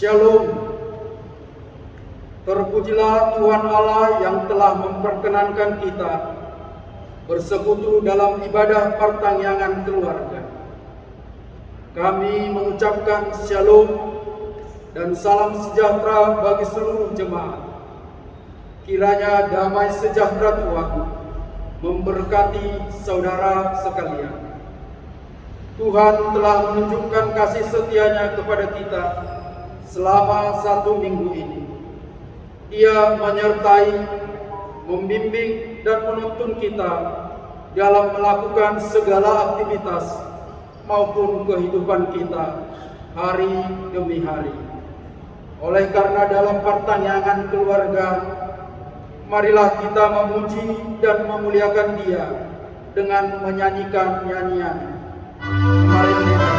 Shalom. Terpujilah Tuhan Allah yang telah memperkenankan kita bersekutu dalam ibadah pertangyangan keluarga. Kami mengucapkan Shalom dan salam sejahtera bagi seluruh jemaat. Kiranya damai sejahtera Tuhan memberkati saudara sekalian. Tuhan telah menunjukkan kasih setia-Nya kepada kita selama 1 minggu ini. Dia menyertai, membimbing, dan menuntun kita dalam melakukan segala aktivitas maupun kehidupan kita hari demi hari. Oleh karena dalam pertangyangan keluarga, marilah kita memuji dan memuliakan Dia dengan menyanyikan nyanyian. Mari kita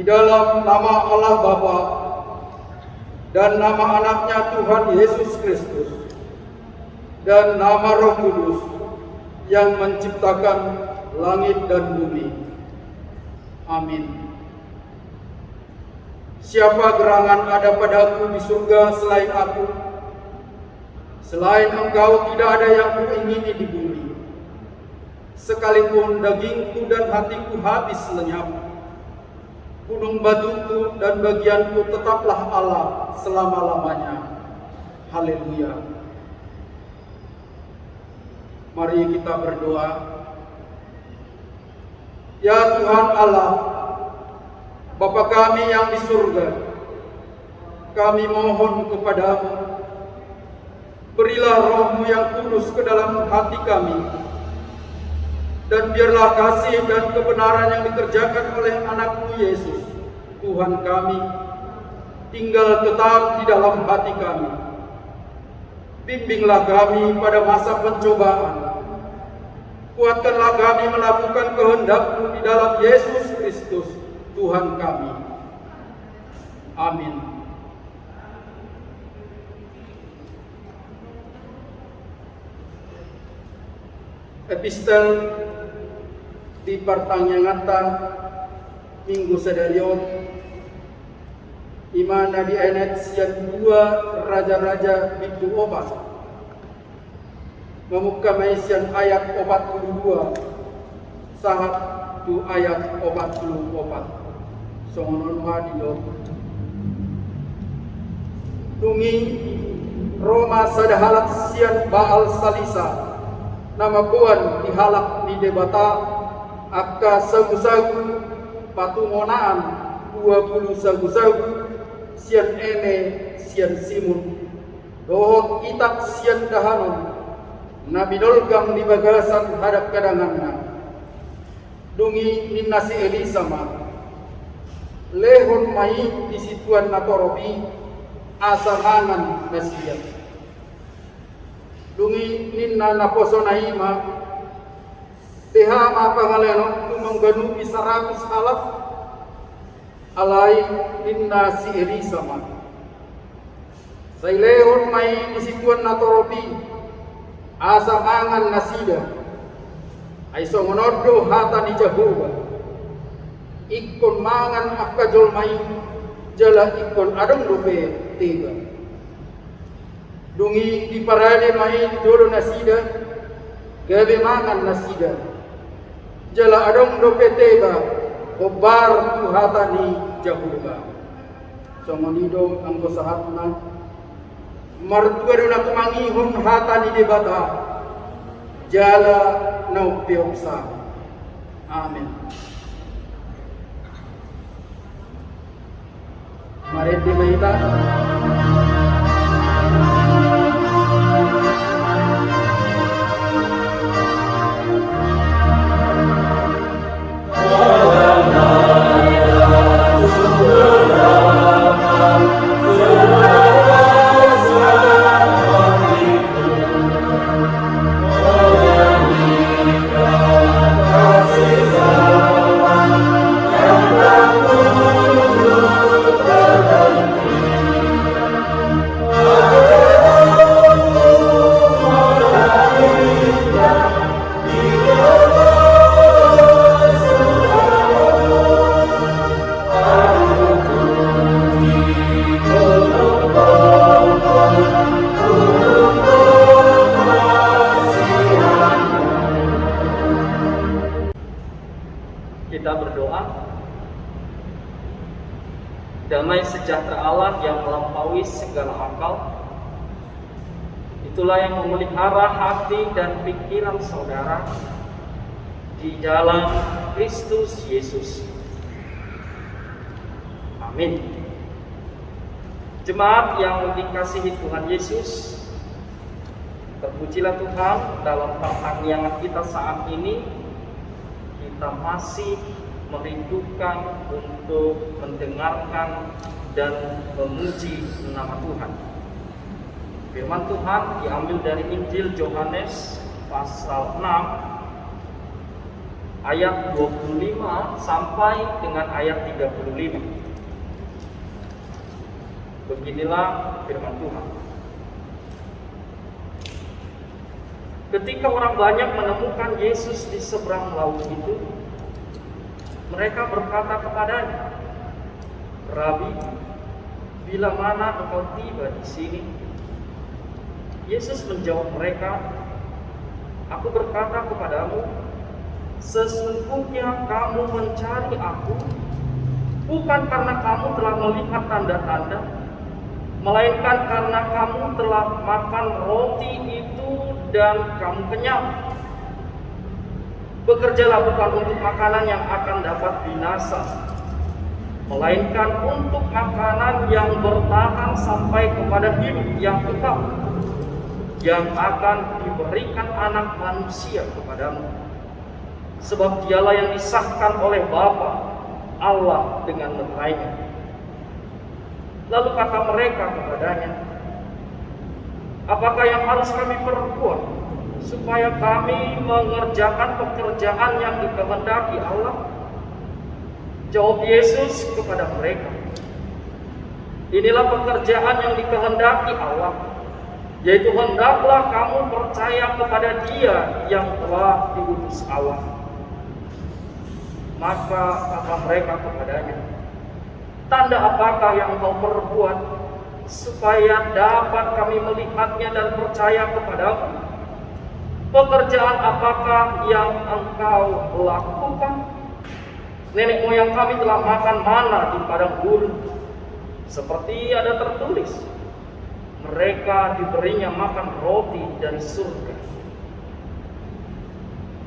dalam nama Allah Bapa dan nama anaknya Tuhan Yesus Kristus dan nama Roh Kudus yang menciptakan langit dan bumi. Amin. Siapa gerangan ada padaku di surga selain aku? Selain Engkau tidak ada yang kuingini di bumi. Sekalipun dagingku dan hatiku habis lenyap, gunung batuku dan bagianku tetaplah Allah selama-lamanya. Haleluya. Mari kita berdoa. Ya Tuhan Allah, Bapa kami yang di surga, kami mohon kepadamu, berilah Roh-Mu yang kudus ke dalam hati kami, dan biarlah kasih dan kebenaran yang dikerjakan oleh anak-Mu Yesus, Tuhan kami, tinggal tetap di dalam hati kami. Bimbinglah kami pada masa pencobaan. Kuatkanlah kami melakukan kehendak-Mu di dalam Yesus Kristus, Tuhan kami. Amin. Epistel di pertanyangata minggu sedarion imana di ayat sian 2 raja-raja bitu obat memuka maisian ayat 42 sahat tu ayat 44 songonon hadido tungi Roma sadahalat sian Baal Salisa nama buan dihalak di debata akka sagu-sagu patungonaan 20 sagu-sagu sian ene sian simun dohot itak sian dahanon nabi dolgang di bagasan hadap kadanganna dungi minnasi Elisama lehon mai di situan natorobi asamangan nasiat Dungi ninna naposo na ima, teha mapangaleno tumangganu 100 alaf, alay ninna si Elisama. Sa ilehon may nisituan na toropi, asa mangan nasida, ay songonodo hata ni Jehovah. Ikon mangan akajol may jala ikon adong dope tiba. Dungi di parade mai dolo nasida, gabe mangan nasida. Jala adong dope tiba, kobar tu hata ni Jehovah. Somonido ang kosahatna, martuero na tumangihon hata ni debata, jala na upioksa. Amen. Mari dimaita. Kita berdoa. Damai sejahtera Allah yang melampaui segala akal, itulah yang memelihara hati dan pikiran saudara di dalam Kristus Yesus. Amin. Jemaat yang dikasihi Tuhan Yesus, terpujilah Tuhan, dalam pertanian kita saat ini kita masih merindukan untuk mendengarkan dan memuji nama Tuhan. Firman Tuhan diambil dari Injil Yohanes pasal 6 ayat 25 sampai dengan ayat 35. Beginilah firman Tuhan. Ketika orang banyak menemukan Yesus di seberang laut itu, mereka berkata kepadanya, "Rabi, bila mana engkau tiba di sini?" Yesus menjawab mereka, "Aku berkata kepadamu, sesungguhnya kamu mencari Aku bukan karena kamu telah melihat tanda-tanda, melainkan karena kamu telah makan roti itu dan kamu kenyang. Bekerjalah bukan untuk makanan yang akan dapat binasa, melainkan untuk makanan yang bertahan sampai kepada hidup yang kekal, yang akan diberikan Anak Manusia kepadamu. Sebab Dialah yang disahkan oleh Bapa Allah dengan letrainya." Lalu kata mereka kepadanya, "Apakah yang harus kami perbuat supaya kami mengerjakan pekerjaan yang dikehendaki Allah?" Jawab Yesus kepada mereka, "Inilah pekerjaan yang dikehendaki Allah, yaitu hendaklah kamu percaya kepada Dia yang telah diutus Allah." Maka kata mereka kepadanya, "Tanda apakah yang Engkau perbuat supaya dapat kami melihatnya dan percaya kepadamu? Pekerjaan apakah yang Engkau lakukan? Nenek moyang kami telah makan mana di padang gurun, seperti ada tertulis, mereka diberinya makan roti dari surga."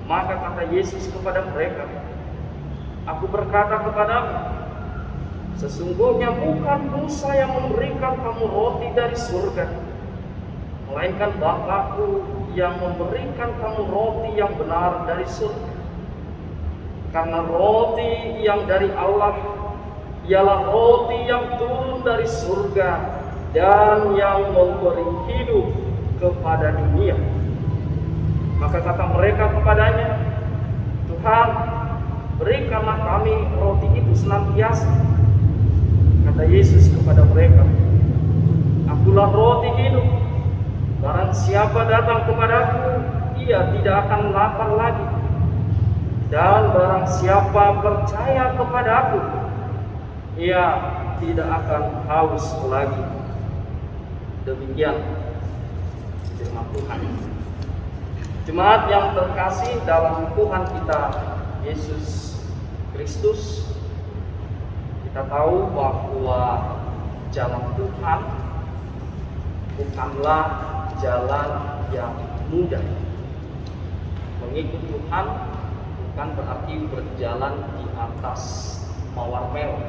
Maka kata Yesus kepada mereka, "Aku berkata kepadamu, sesungguhnya bukan Musa yang memberikan kamu roti dari surga, melainkan Bapa-Ku yang memberikan kamu roti yang benar dari surga. Karena roti yang dari Allah ialah roti yang turun dari surga dan yang memberi hidup kepada dunia. Maka kata mereka kepadanya, Tuhan, berikanlah kami roti itu senantiasa. Kata Yesus kepada mereka, Akulah roti hidup. Barang siapa datang kepadaku, ia tidak akan lapar lagi. Dan barang siapa percaya kepadaku, ia tidak akan haus lagi. Demikian firman Tuhan. Jemaat yang terkasih dalam Tuhan kita Yesus Kristus, kita tahu bahwa jalan Tuhan bukanlah jalan yang mudah. Mengikut Tuhan bukan berarti berjalan di atas mawar mewah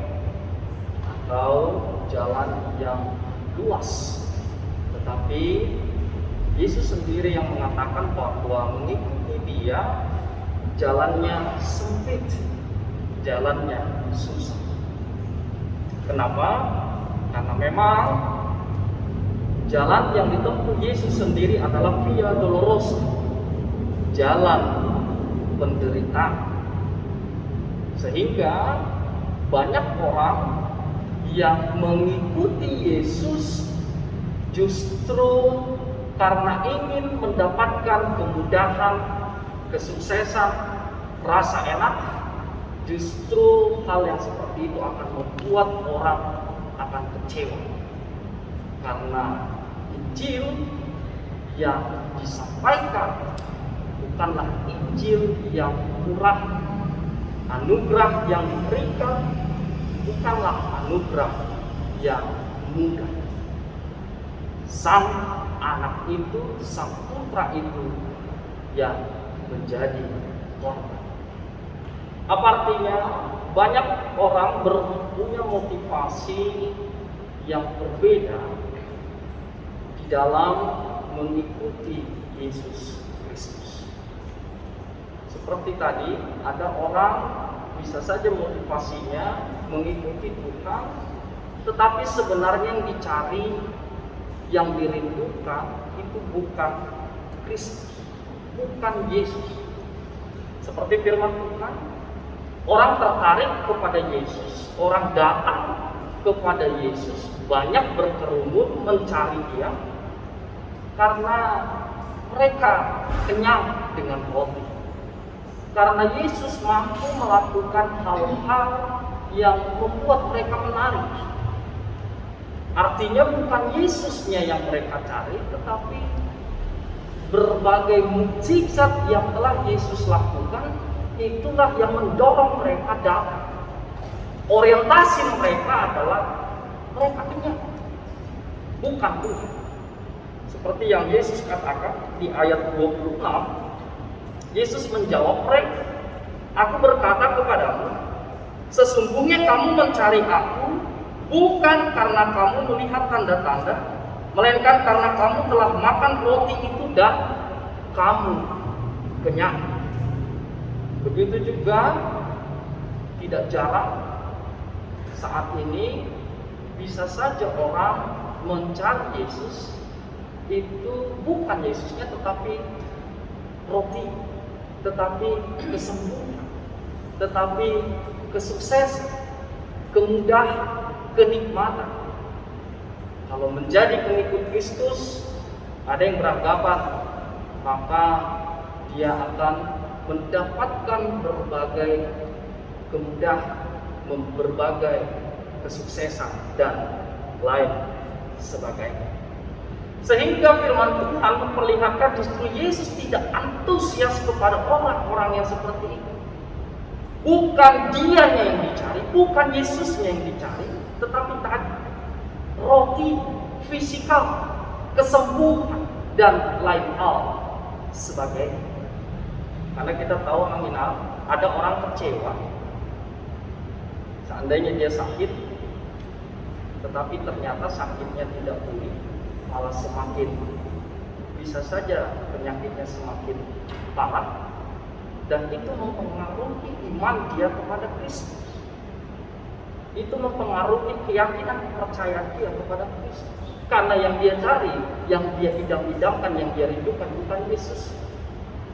atau jalan yang luas, tetapi Yesus sendiri yang mengatakan bahwa mengikuti Dia jalannya sempit, jalannya susah. Kenapa? Karena memang jalan yang ditempuh Yesus sendiri adalah Via Dolorosa, jalan penderitaan. Sehingga banyak orang yang mengikuti Yesus justru karena ingin mendapatkan kemudahan, kesuksesan, rasa enak. Justru hal yang seperti itu akan membuat orang akan kecewa, karena Injil yang disampaikan bukanlah Injil yang murah, anugerah yang diberikan bukanlah anugerah yang mudah. Sang anak itu, sang putra itu yang menjadi korban. Apa artinya? Banyak orang punya motivasi yang berbeda di dalam mengikuti Yesus Kristus. Seperti tadi, ada orang bisa saja motivasinya mengikuti Tuhan, tetapi sebenarnya yang dicari, yang dirindukan itu bukan Kristus, bukan Yesus. Seperti firman Tuhan, orang tertarik kepada Yesus, orang datang kepada Yesus, banyak berkerumun mencari Dia karena mereka kenyang dengan roti. Karena Yesus mampu melakukan hal-hal yang membuat mereka menarik. Artinya bukan Yesusnya yang mereka cari, tetapi berbagai mukjizat yang telah Yesus lakukan, itulah yang mendorong mereka datang. Orientasi mereka adalah mereka kenyang, bukan Tuhan. Seperti yang Yesus katakan di ayat 26, Yesus menjawab mereka, Aku berkata kepadamu, sesungguhnya kamu mencari Aku bukan karena kamu melihat tanda-tanda, melainkan karena kamu telah makan roti itu dan kamu kenyang. Begitu juga tidak jarang saat ini bisa saja orang mencari Yesus itu bukan Yesusnya, tetapi roti, tetapi kesembuhan, tetapi kesuksesan, kemudahan, kenikmatan. Kalau menjadi pengikut Kristus, ada yang beranggapan maka dia akan mendapatkan berbagai kemudahan, berbagai kesuksesan dan lain sebagainya. Sehingga firman Tuhan memperlihatkan justru Yesus tidak antusias kepada orang-orang yang seperti itu. Bukan dianya yang dicari, bukan Yesusnya yang dicari, tetapi tadi roti fisikal, kesembuhan, dan lain hal sebagainya. Karena kita tahu nominal, ada orang kecewa seandainya dia sakit, tetapi ternyata sakitnya tidak pulih, malah semakin bisa saja penyakitnya semakin parah, dan itu mempengaruhi iman dia kepada Kristus. itu mempengaruhi keyakinan kepercayaan dia kepada Kristus. Karena yang dia cari, yang dia idam-idamkan, yang dia rindukan bukan Yesus,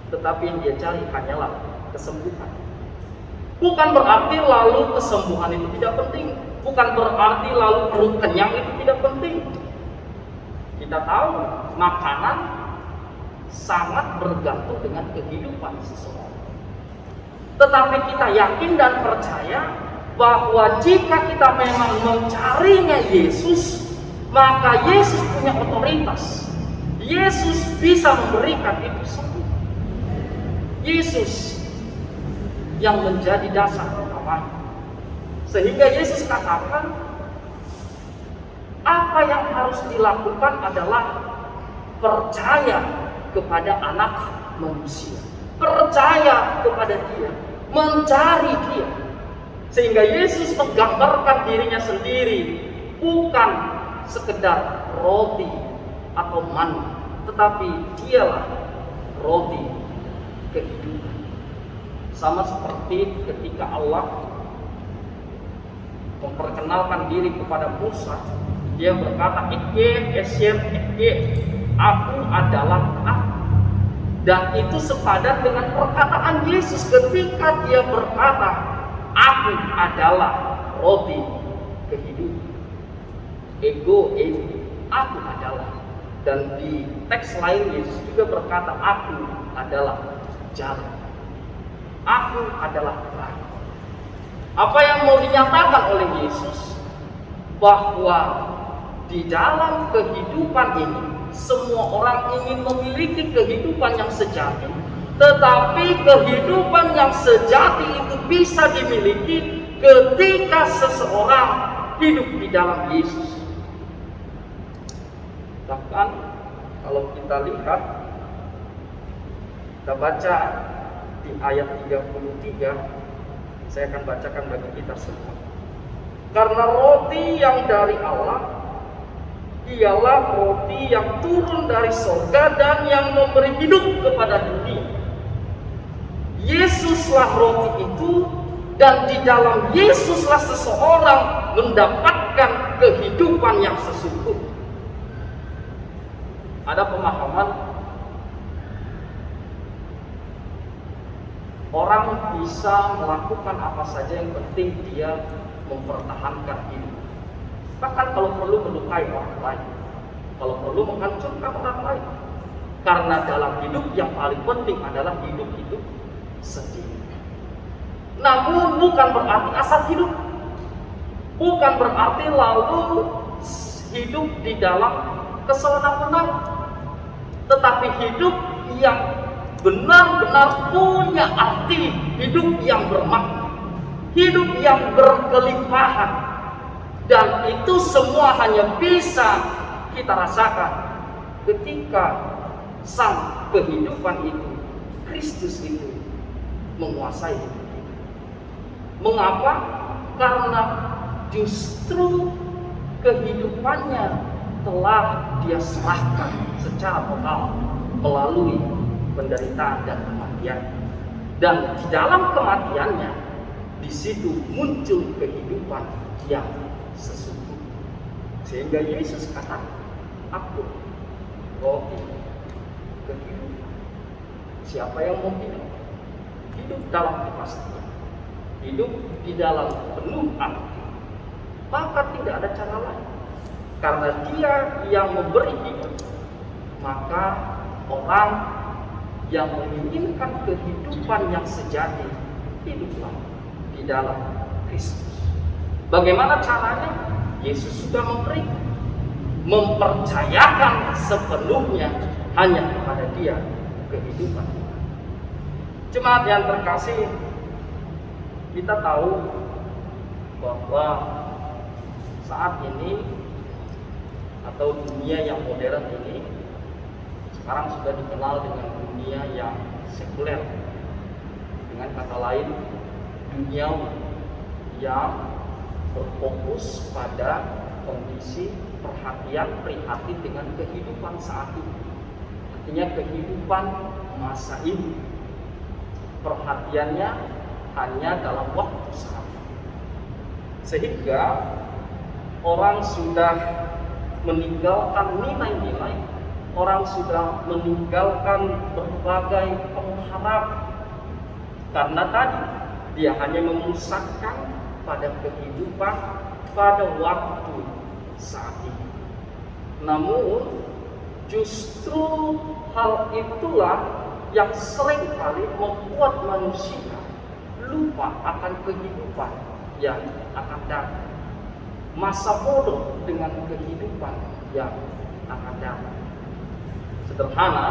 tetapi yang dia cari hanyalah kesembuhan. Bukan berarti lalu kesembuhan itu tidak penting, bukan berarti lalu perut kenyang itu tidak penting. Kita tahu makanan sangat bergantung dengan kehidupan seseorang. Tetapi kita yakin dan percaya bahwa jika kita memang mencarinya Yesus, maka Yesus punya otoritas. Yesus bisa memberikan itu semua. Yesus yang menjadi dasar utama. Sehingga Yesus katakan, apa yang harus dilakukan adalah percaya kepada Anak Manusia, percaya kepada Dia, mencari Dia. Sehingga Yesus menggambarkan dirinya sendiri bukan sekedar roti atau manna, tetapi Dialah roti kehidupan. Sama seperti ketika Allah memperkenalkan diri kepada Musa, dia berkata, Ike Esiem Ike, aku adalah aku. Dan itu sepadan dengan perkataan Yesus ketika dia berkata, aku adalah roti kehidupan. Ego, aku adalah. Dan di teks lain Yesus juga berkata, aku adalah jalan. Aku adalah terang. Apa yang mau dinyatakan oleh Yesus? Bahwa di dalam kehidupan ini, semua orang ingin memiliki kehidupan yang sejati. Tetapi kehidupan yang sejati itu bisa dimiliki ketika seseorang hidup di dalam Yesus. Bahkan kalau kita lihat, kita baca di ayat 33, saya akan bacakan bagi kita semua. Karena roti yang dari Allah ialah roti yang turun dari surga dan yang memberi hidup kepada dunia. Yesuslah roti itu, dan di dalam Yesuslah seseorang mendapatkan kehidupan yang sesungguhnya. Ada pemahaman orang bisa melakukan apa saja yang penting dia mempertahankan hidup. Bahkan kalau perlu melukai orang lain, kalau perlu menghancurkan orang lain. Karena dalam hidup yang paling penting adalah hidup sendiri. Namun bukan berarti asal hidup, bukan berarti lalu hidup di dalam kesenangan, tetapi hidup yang benar-benar punya arti, hidup yang bermakna, hidup yang berkelimpahan. Dan itu semua hanya bisa kita rasakan ketika sang kehidupan itu, Kristus itu, menguasai hidup kita. Mengapa? Karena justru kehidupannya telah dia serahkan secara total melalui penderitaan dan kematian. Dan di dalam kematiannya, di situ muncul kehidupan yang sesungguhnya. Sehingga Yesus kata, aku roti kehidupan. Siapa yang mau hidup dalam kepastian, hidup di dalam penuh arti, maka tidak ada cara lain. Karena Dia yang memberi hidup, maka orang yang menginginkan kehidupan yang sejati, hiduplah di dalam Kristus. Bagaimana caranya? Yesus sudah memberi, mempercayakan sepenuhnya hanya kepada Dia kehidupan. Jemaat yang terkasih, kita tahu bahwa saat ini atau dunia yang modern ini sekarang sudah dikenal dengan dunia yang sekuler. Dengan kata lain, dunia yang berfokus pada kondisi perhatian prihatin dengan kehidupan saat ini. Artinya kehidupan masa ini, perhatiannya hanya dalam waktu saat ini. Sehingga orang sudah meninggalkan nilai-nilai, orang sudah meninggalkan berbagai pengharap, karena tadi dia hanya memusatkan pada kehidupan pada waktu saat ini. Namun justru hal itulah yang seringkali membuat manusia lupa akan kehidupan yang akan datang, masa bodoh dengan kehidupan yang akan datang. Sederhana,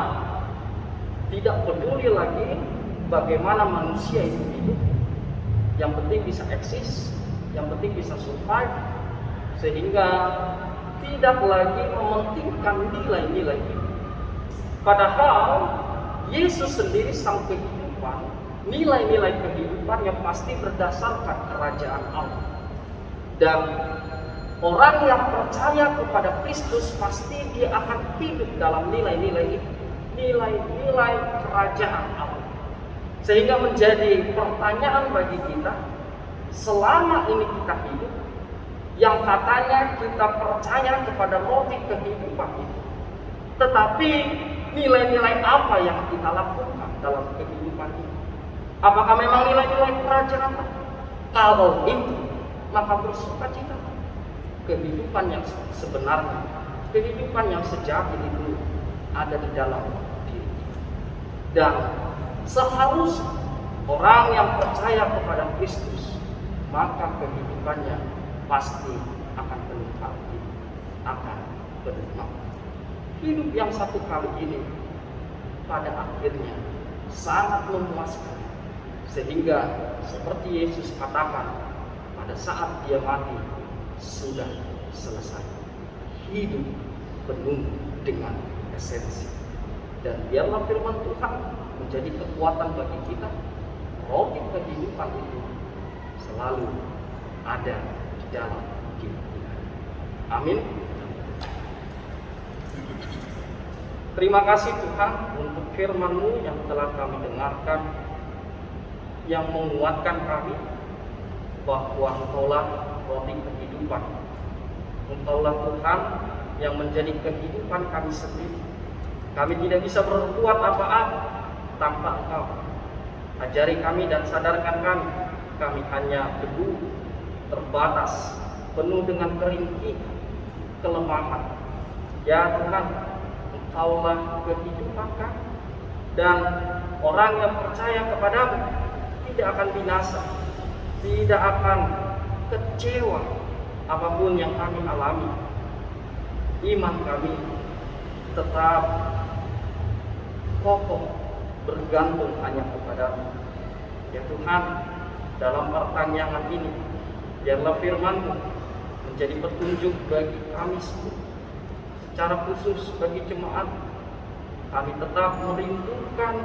tidak peduli lagi bagaimana manusia itu hidup, yang penting bisa eksis, yang penting bisa survive, sehingga tidak lagi mementingkan nilai-nilai itu. Padahal Yesus sendiri sang kehidupan, nilai-nilai kehidupan yang pasti berdasarkan kerajaan Allah. Dan orang yang percaya kepada Kristus pasti dia akan hidup dalam nilai-nilai itu, nilai-nilai kerajaan Allah. Sehingga menjadi pertanyaan bagi kita, selama ini kita hidup, yang katanya kita percaya kepada roti kehidupan itu, tetapi nilai-nilai apa yang kita lakukan dalam kehidupan ini? Apakah memang nilai-nilai kerajaan Allah? Kalau itu, maka bersukacita. Kehidupan yang sebenarnya, kehidupan yang sejati itu ada di dalam diri kita. Dan seharusnya orang yang percaya kepada Kristus, maka kehidupannya pasti akan penuh arti, akan bermakna. Hidup yang satu kali ini pada akhirnya sangat memuaskan, sehingga seperti Yesus katakan pada saat dia mati, sudah selesai. Hidup penuh dengan esensi. Dan biarlah firman Tuhan menjadi kekuatan bagi kita. Roti kehidupan itu selalu ada di dalam diri kita. Amin. Terima kasih Tuhan untuk firman-Mu yang telah kami dengarkan, yang menguatkan kami bahwa Engkaulah roti kehidupan. Engkaulah Tuhan yang menjadi kehidupan kami sendiri. Kami tidak bisa berbuat apa-apa tanpa Engkau. Ajari kami dan sadarkan kami hanya debu, terbatas, penuh dengan keringkihan, kelemahan. Ya Tuhan, Engkaulah kehidupan kami, dan orang yang percaya kepadamu tidak akan binasa, tidak akan kecewa apapun yang kami alami. Iman kami tetap kokoh, bergantung hanya kepadamu. Ya Tuhan, dalam pertanyaan ini, biarlah firman-Mu menjadi petunjuk bagi kami semua. Secara khusus bagi jemaat, kami tetap merindukan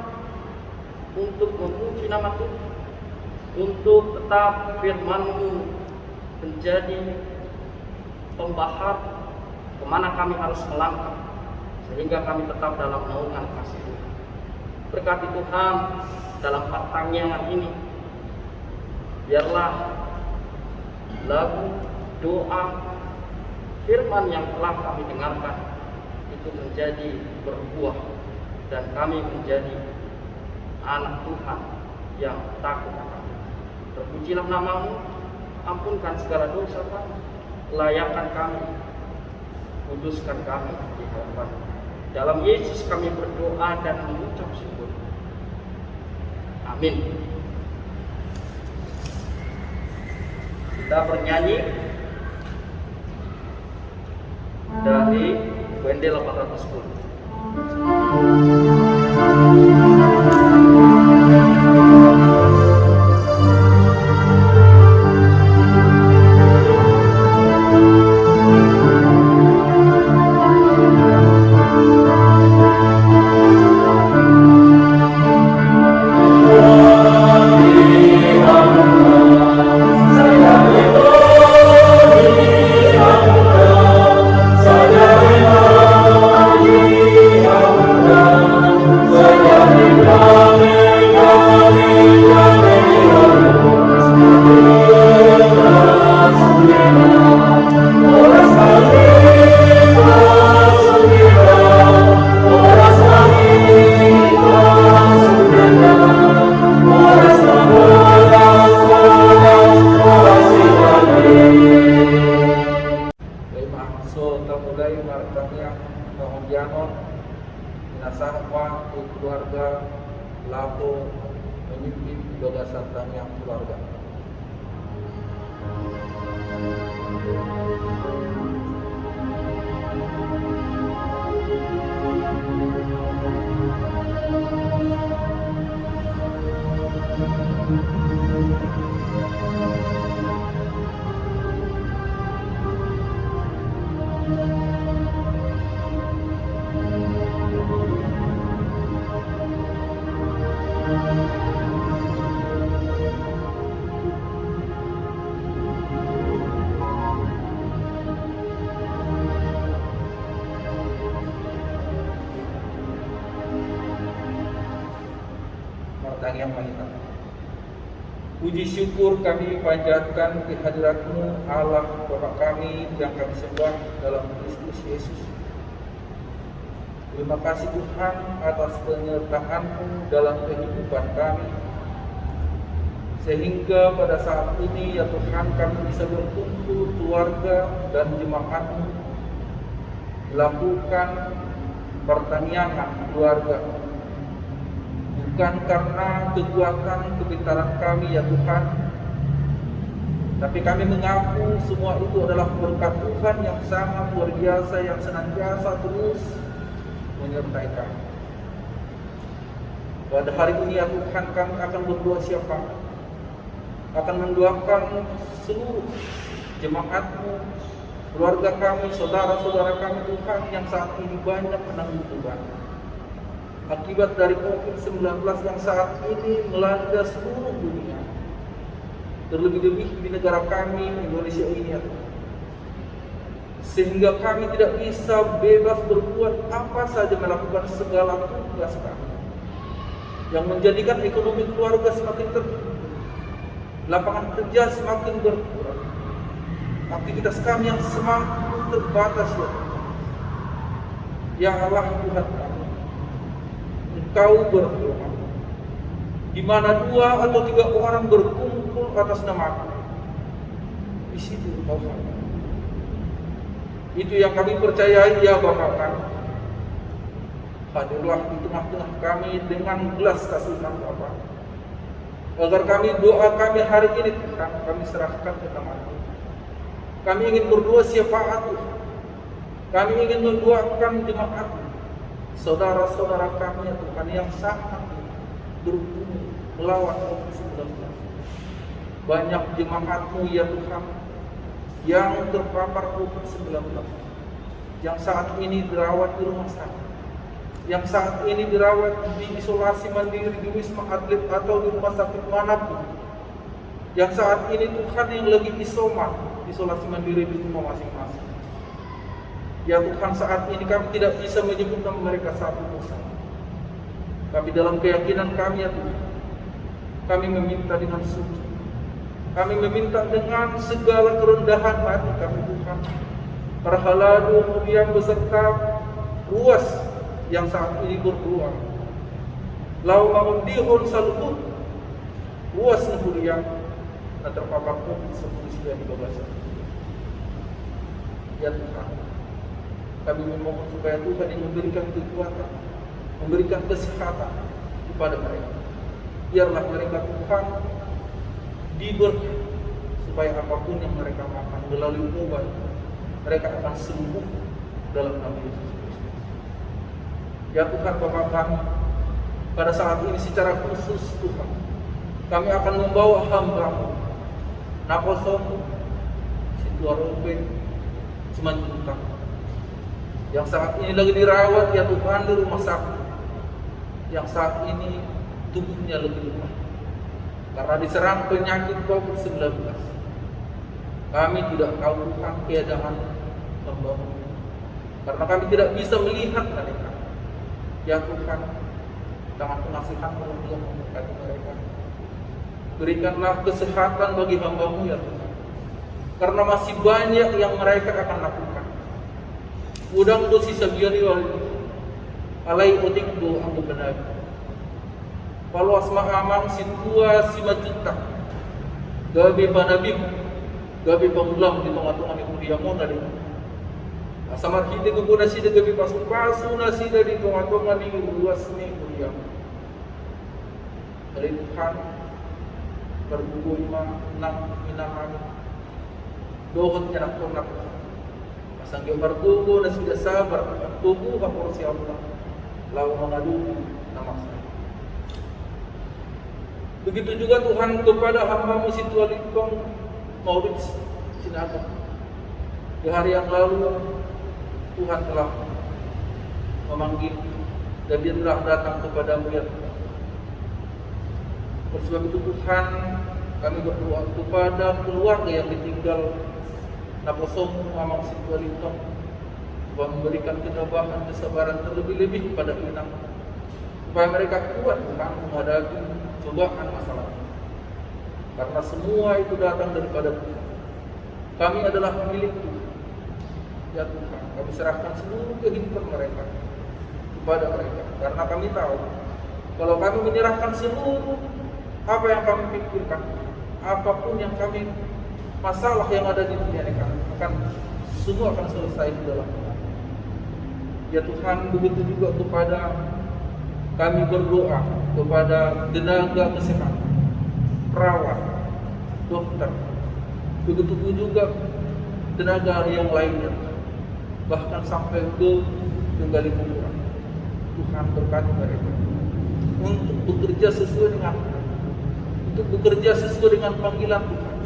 untuk memuji nama Tuhan, untuk tetap firman-Mu menjadi pembahar kemana kami harus melangkah, sehingga kami tetap dalam naungan kasih Tuhan. Berkati Tuhan dalam pertanyaan ini, biarlah lagu, doa, firman yang telah kami dengarkan itu menjadi berbuah, dan kami menjadi anak Tuhan yang takut akan Tuhan. Terpujilah nama-Mu, ampunkan segala dosa kami, layakkan kami, kuduskan kami di hadapan. Dalam Yesus kami berdoa dan mengucap syukur. Amin. Kita bernyanyi dari WND 810. Saja Martania, Kahonjanon, Minasahwa, keluarga, Lapo, menyimpi bagasan tanya keluarga. Martanian Mahita. Puji syukur kami panjatkan kehadirat-Mu Allah Bapa kami yang kami sembah dalam Kristus Yesus. Terima kasih Tuhan atas penyertaan-Mu dalam kehidupan kami, sehingga pada saat ini ya Tuhan kami bisa berkumpul keluarga dan jemaat-Mu melakukan pertanian keluarga, bukan karena kekuatan kepintaran kami ya Tuhan, tapi kami mengaku semua itu adalah berkat Tuhan yang sangat luar biasa, yang senantiasa terus menyertai kami. Pada hari ini ya Tuhan, kami akan berdoa siapa? Akan mendoakan seluruh jemaat-Mu, keluarga kami, saudara-saudara kami Tuhan yang saat ini banyak menanggung beban akibat dari COVID-19 yang saat ini melanda seluruh dunia, terlebih-lebih di negara kami Indonesia ini ya Tuhan. Sehingga kami tidak bisa bebas berbuat apa saja, melakukan segala tugas kami yang menjadikan ekonomi keluarga semakin terpuruk, lapangan kerja semakin berkurang, aktivitas kami yang semakin terbatas ya Tuhan. Ya Allah Tuhan kami, Engkau berfirman, di mana 2 atau 3 orang berkumpul atas nama-Ku, di situ Engkau ada. Itu yang kami percayai ya Bapa kami. Hadirlah di tengah-tengah kami dengan belas kasihan Bapa, agar kami doa kami hari ini Tuhan kami serahkan ke tangan-Mu. Kami ingin berdoa syafaat Tuhan. Kami ingin mendoakan jemaat, saudara-saudara kami ya Tuhan yang sangat berjuang melawan COVID-19. Banyak jemaat-Mu ya Tuhan yang terpapar COVID-19, yang saat ini dirawat di rumah sakit, yang saat ini dirawat di isolasi mandiri di Wisma Atlet atau di rumah sakit manapun, yang saat ini Tuhan yang lagi isolasi mandiri di rumah masing-masing. Ya Tuhan, saat ini kami tidak bisa menyebut nama mereka satu persatu, tapi dalam keyakinan kami ya Tuhan, kami meminta dengan suci, kami meminta dengan segala kerendahan hati kami Tuhan, para haladu kemudian beserta ruas yang saat ini berdoa, lau mengundihun saluhut ruas kemudian dan terpapar COVID-19 di bawah. Ya Tuhan, kami memohon supaya Tuhan yang memberikan kekuatan, memberikan kesehatan kepada mereka. Biarlah mereka Tuhan diberi supaya apapun yang mereka makan melalui obat, mereka akan sembuh dalam nama Yesus Kristus. Ya Tuhan Bapa kami, pada saat ini secara khusus Tuhan, kami akan membawa hamba-Mu Nakosomo, Situarope, Cimanjuntak, yang saat ini lagi dirawat ya Tuhan di rumah sakit, yang saat ini tubuhnya lebih lemah karena diserang penyakit COVID-19. Kami tidak tahu Tuhan keadaan hamba-Mu, karena kami tidak bisa melihat mereka. Ya Tuhan, tangan pengasihan-Mu yang memberkati mereka. Berikanlah kesehatan bagi hamba-Mu ya Tuhan, karena masih banyak yang mereka akan lakukan. Udang dosi sabiani wal alai otik do ang benar. Kalau asma amang situasi majuta, gabi panabim, gabi pangulang di tengah-tengah ni kuliah mo na rin. Asamar hide guguna sida gabi pasu-pasu na sida di tonga-tonga ni ruas ni kuliah. Dari Tuhan berbuku nang minahami dohot nyanak tonak pasang gambar tubuh na sida sabar tubuh porsi Allah lau mengadu nama saya. Begitu juga Tuhan kepada hamba-Mu Situalitong Maurits Sinaga. Di hari yang lalu Tuhan telah memanggil dan dia telah datang kepadamu ya Tuhan. Oleh sebab itu Tuhan, kami berdoa kepada keluarga yang ditinggal Naposong Mamang Situalitong, supaya memberikan ketabahan, kesabaran terlebih-lebih kepada Inang, supaya mereka kuat Tuhan menghadapi cobaan masalah. Karena semua itu datang daripada Tuhan. Kami adalah milik Tuhan. Ya Tuhan, kami serahkan seluruh kehidupan mereka kepada mereka. Karena kami tahu, kalau kami menyerahkan seluruh apa yang kami pikirkan, apapun yang kami masalah yang ada di dunia ini semua akan selesai di dalam Tuhan. Ya Tuhan, begitu juga kepada kami berdoa kepada tenaga kesehatan, perawat, dokter, begitu juga tenaga yang lainnya, bahkan sampai ke Tunggali Kuburan. Tuhan berkati mereka untuk bekerja sesuai dengan panggilan Tuhan,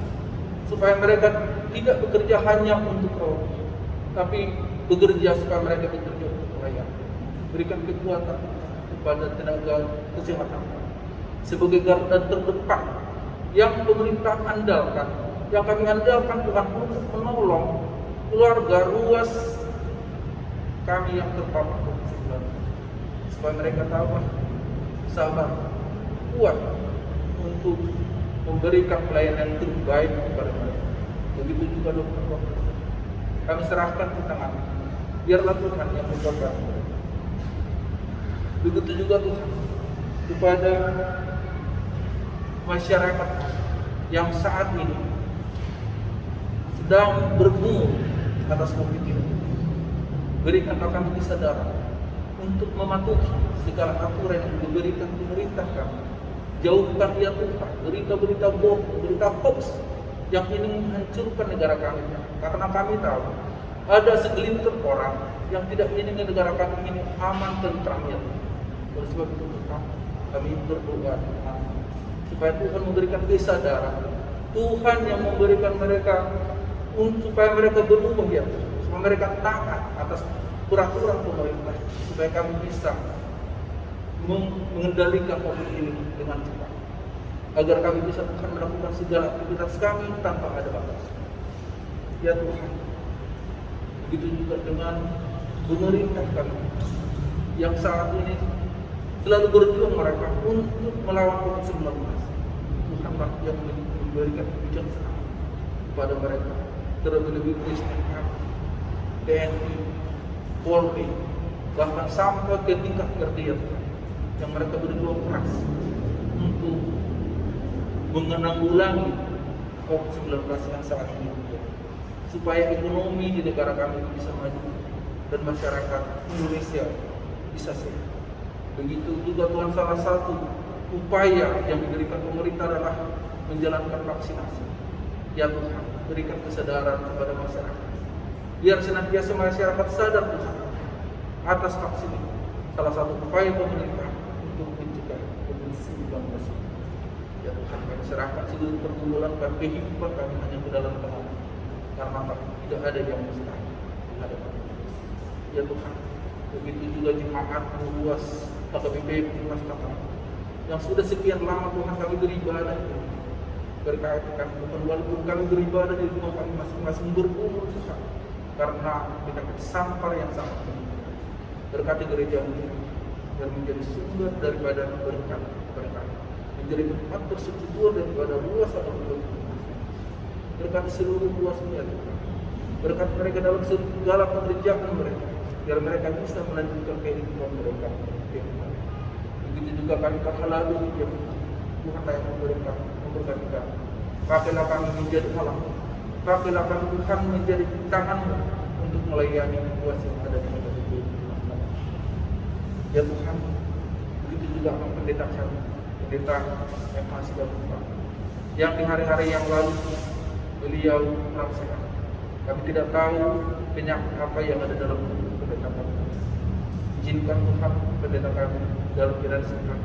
supaya mereka tidak bekerja hanya untuk roh, tapi bekerja supaya mereka bekerja untuk rakyat. Berikan kekuatan kepada tenaga kesehatan sebagai garda terdepan yang pemerintah andalkan, yang kami andalkan Tuhan untuk menolong keluarga ruas kami yang terpapar COVID-19, supaya mereka tahu sabar, kuat untuk memberikan pelayanan terbaik kepada mereka. Begitu juga dokter-dokter, kami serahkan ke tangan, biarlah Tuhan yang memberkati mereka. Begitu juga Tuhan kepada masyarakat yang saat ini sedang bergumul atas COVID ini. Berikanlah kami kesadaran untuk mematuhi segala aturan yang diberikan pemerintah kami. Jauhkan ya Tuhan berita-berita bohong, berita hoax yang ingin menghancurkan negara kami. Karena kami tahu ada segelintir orang yang tidak ingin negara kami ini aman tentram ya Tuhan. Oleh sebab itu Tuhan, kami berdoa Tuhan, supaya Tuhan memberikan kesadaran, Tuhan yang memberikan mereka supaya mereka berubah ya Tuhan, supaya mereka taat atas peraturan pemerintah, supaya kami bisa mengendalikan COVID ini dengan cepat, agar kami bisa Tuhan melakukan segala aktivitas kami tanpa ada batas. Ya Tuhan, begitu juga dengan pemerintah kami yang saat ini selalu berjuang mereka untuk melawan COVID-19. Tuhanlah yang memberikan kebijaksanaan kepada mereka, terlebih-lebih Kristen kami, TNI, Polri, bahkan sampai ke tingkat RT yang mereka berjuang keras untuk menanggulangi COVID-19 yang saat ini, supaya ekonomi di negara kami bisa maju dan masyarakat Indonesia bisa sehat. Begitu juga Tuhan, salah satu upaya yang diberikan pemerintah adalah menjalankan vaksinasi. Ya Tuhan, berikan kesadaran kepada masyarakat, biar senantiasa masyarakat sadar Tuhan atas vaksin ini. Salah satu upaya pemerintah untuk mencegah COVID-19. Ya Tuhan, kami serahkan seluruh pergumulan dan kehidupan kami hanya ke dalam tangan, karena tidak ada yang mustahil di hadapan. Ya Tuhan, begitu juga jemaat luas HKBP Mas Taman yang sudah sekian lama Tuhan kami beribadah, berkait kami Tuhan, walaupun kami beribadah di rumah kami masing-masing berumur Tuhan, karena penyakit sampar yang sangat tinggi. Berkati gereja ini yang menjadi sumber daripada berkat, menjadi tempat persekutuan daripada ruas atau berkati seluruh ruasnya Tuhan. Berkat mereka dalam segala pekerjaan mereka, biar mereka bisa melanjutkan kehidupan mereka. Begitu juga kami lalu ya Tuhan yang memberkati kami. Pakailah kami menjadi alam, pakailah kami Tuhan menjadi tangan-Mu untuk melayani tugas yang ada di HKBP. Ya Tuhan, begitu juga pendeta kami, pendeta yang masih berubah, yang di hari-hari yang lalu beliau kurang sehat. Kami tidak tahu penyakit apa yang ada dalam tubuh pendeta kami. Izinkan Tuhan pendeta kami dalam keadaan sehat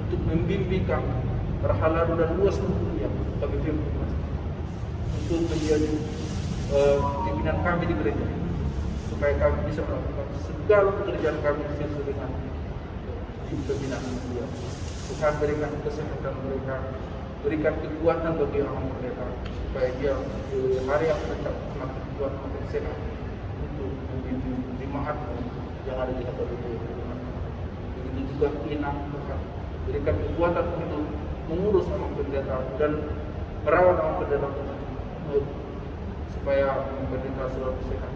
untuk membimbing kami terhalau dan luas dunia bagi firman untuk menjadi pimpinan kami di gereja, supaya kami bisa melakukan segala pekerjaan kami sesuai dengan pimpinan dia. Tuhan berikan kesehatan mereka, berikan kekuatan bagi orang mereka, supaya dia hari yang tetap semakin kuat, semakin sehat untuk memimpin jemaat yang ada di HKBP. Begitu juga Ina, Tuhan berikan kekuatan untuk mengurus orang pendeta dan merawat orang pendeta supaya pendeta selalu sehat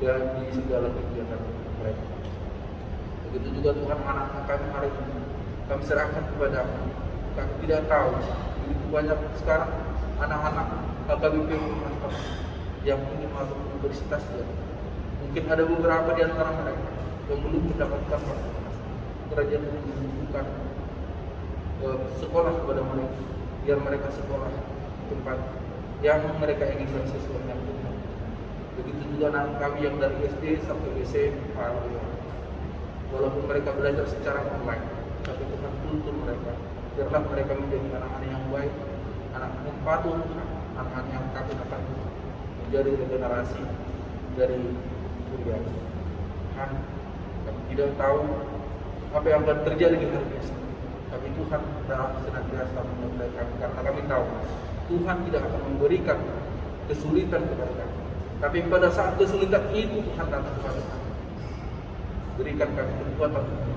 dan di segala kegiatan mereka. Begitu juga Tuhan anak kami hari ini kami serahkan kepada kami tidak tahu begitu banyak sekarang anak-anak HKBP yang ingin masuk universitas ya. Mungkin ada beberapa di antara mereka yang belum mendapatkan kerajaan yang membutuhkan sekolah kepada mereka, biar mereka sekolah tempat yang mereka inginkan sesuai dengan Tuhan. Begitu juga anak kami yang dari SD sampai SMA, walaupun mereka belajar secara online, tapi Tuhan tuntun mereka, biarlah mereka menjadi anak-anak yang baik, anak yang patuh, anak-anak yang takut akan Tuhan, menjadi regenerasi dari kuliah. Tuhan, kami tidak tahu apa yang akan terjadi di hari esok, tapi Tuhan telah senantiasa menyertai kami, karena kami tahu Tuhan tidak akan memberikan kesulitan kepada kami, tapi pada saat kesulitan itu Tuhan datang kepada kami, berikan kami kekuatan untuk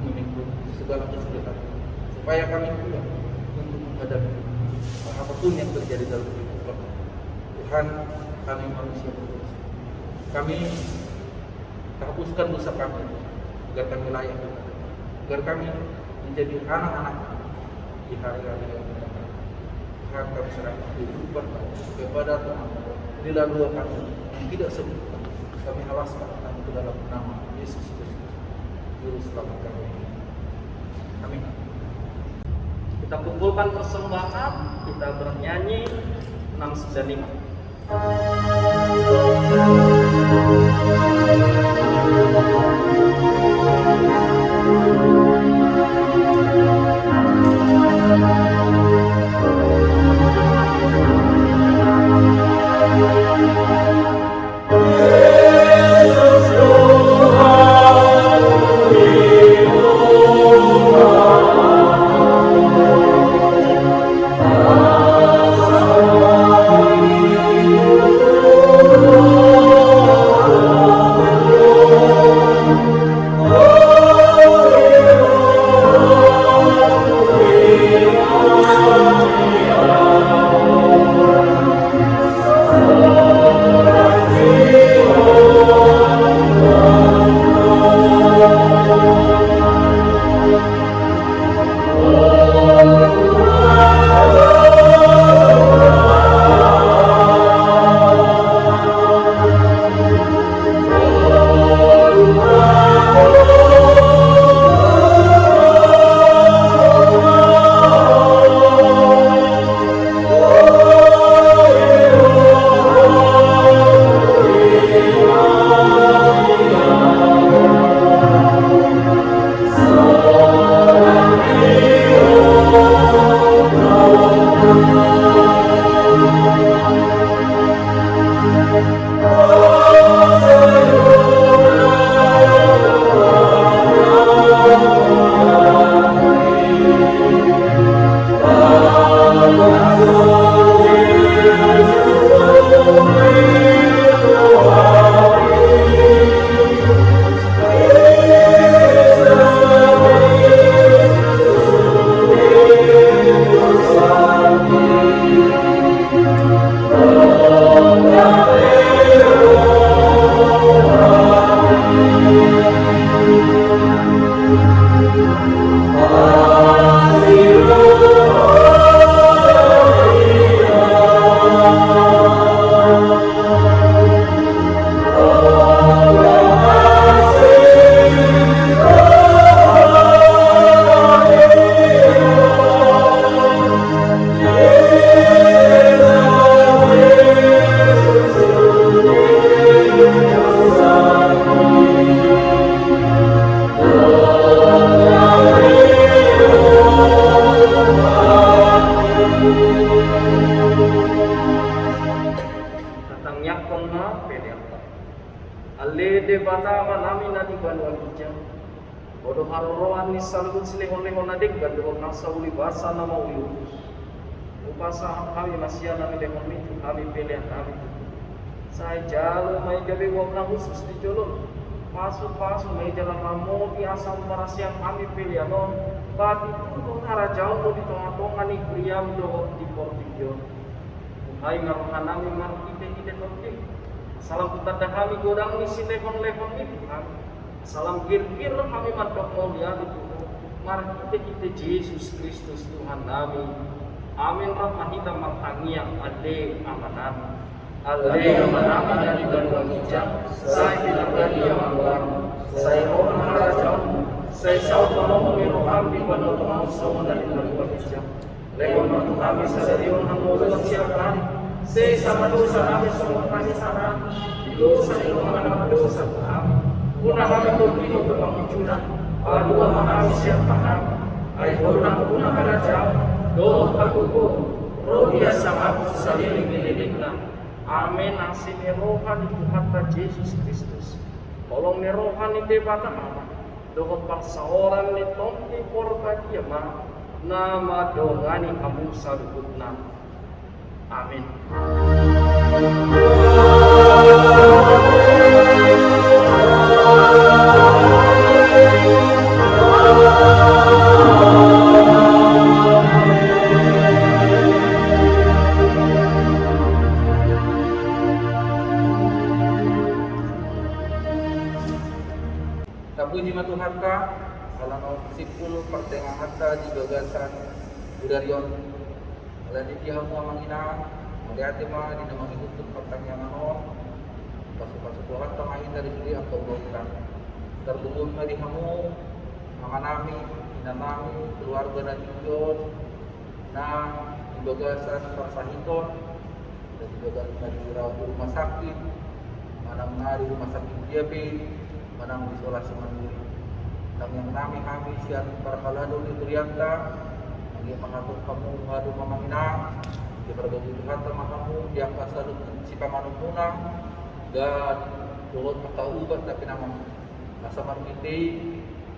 memikul segala kesulitan, supaya kami kuat untuk menghadapi apapun yang terjadi dalam hidup kami. Tuhan, kami manusia berdosa, kami hapuskan dosa kami agar kami layak, agar kami menjadi anak-anak di hari-hari yang akan datang. Tuhan, kami serahkan kehidupan kami kepada Tuhan. Inilah doa kami yang tidak sempurna, kami alaskan kami ke dalam nama Yesus Kristus, Juru Selamat kami. Amin. Kita kumpulkan persembahan, kita bernyanyi 695. konna peliata. Ale de batama nami nadi banwa hijau. Bodoh haroroan ni salud silehon-lehon adik bandoh nasa uli basa nama uli urus. Upasa kami masih nami lehon itu kami pilihan kami. Saya jalan mai gabe wong khusus di jolon. Pasu-pasu mai jalan ramo di asam marasian kami pilihan non. Bati pun arah jauh di tengah-tengah ni kriam do di portijo. Hai ngaruhan nami mar kita kontik. Salam putar kami godang ni silehon-lehon itu kami. Salam kir-kir kami mantok mulia itu. Mari kita Yesus Kristus Tuhan kami. Amin rahmat kita mantangiang ade amanan. Ale amanami dari bantuan hijab. Saya bilang lagi yang malam. Saya orang harajam. Saya saud tolong meroham di bantuan mausau dari bantuan hijab. Lewat bantu kami seserion hangolan siapkan. Saya sama dosa kami semua kami sana. Dosa itu mengenai dosa kami. Una kami berbina untuk pemicuran. Dua kami siapa kami. Ayat orang guna kerajaan. Doa aku roh dia sama aku saliling dilidiklah. Amin. Asih rohani Tuhan Yesus Kristus. Tolong rohani debata mama. Doa paksa orang ni tompi porta kiamah. Nama dongani kamu salutna. Amin. Puji matu harta, kalau sipul pertengah harta di gagasan budarion, kalau di dia mau mangina, melihat tema di nama itu pertanyaan ano, pasu-pasu Tuhan tengah dari sini atau bukan terlubung dari kamu, manganami, inanami, keluarga dan tujuan, nah di gagasan persahiton, dan di gagasan di rumah sakit, mana menari rumah sakit DP. Manang isolasi mandiri. Dan yang kami sian parkalado di Turianta, lagi mengatur kamu ngadu mamangina, di berbagi Tuhan sama kamu, di angka selalu si pamanupuna, dan turut mata ubat tapi nama asa markiti,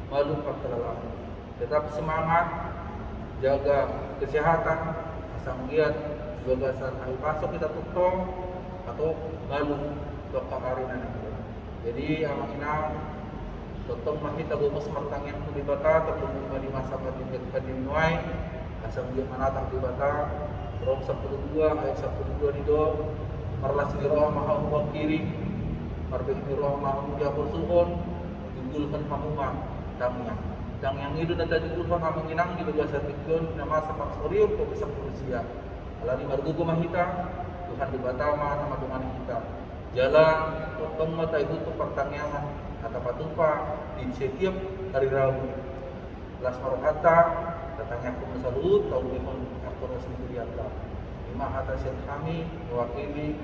malu pakalalam. Tetap semangat, jaga kesehatan, asam giat, gagasan hari pasok kita tutup atau malu dokter arinan. Jadi amangina tetap kita gumus martangyan di bata tetap di masa padinuai asam dia manatang di bata Rom 12 ayat 12 di do marlas ni roh maha umur kiri marbek ni roh maha jabur suhon digulkan hamuman dang yang itu dan digulkan hamunginang di bagasa tikun nama sepak sorium ko bisa manusia alani margugo mahita Tuhan di bata nama dengan kita jalan potong mata itu pertanyaan kata patupa di setiap hari Rabu kelas marokata datangnya aku salut tahun ini aku resmi diantar lima atas yang kami mewakili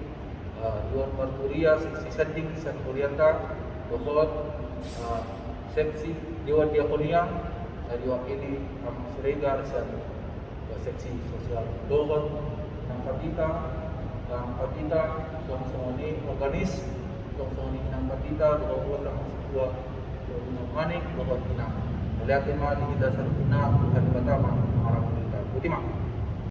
Yuan Marturia seksi setting Santurianta Dohot seksi Dewa Diakonia diwakili Mas Regar seksi sosial Dohot yang Patita, semua ini organis, semua ini nang Patita, dua sama sebuah manik, dua tinang. Melihat tema di dasar guna Tuhan pertama orang kita. Ultima.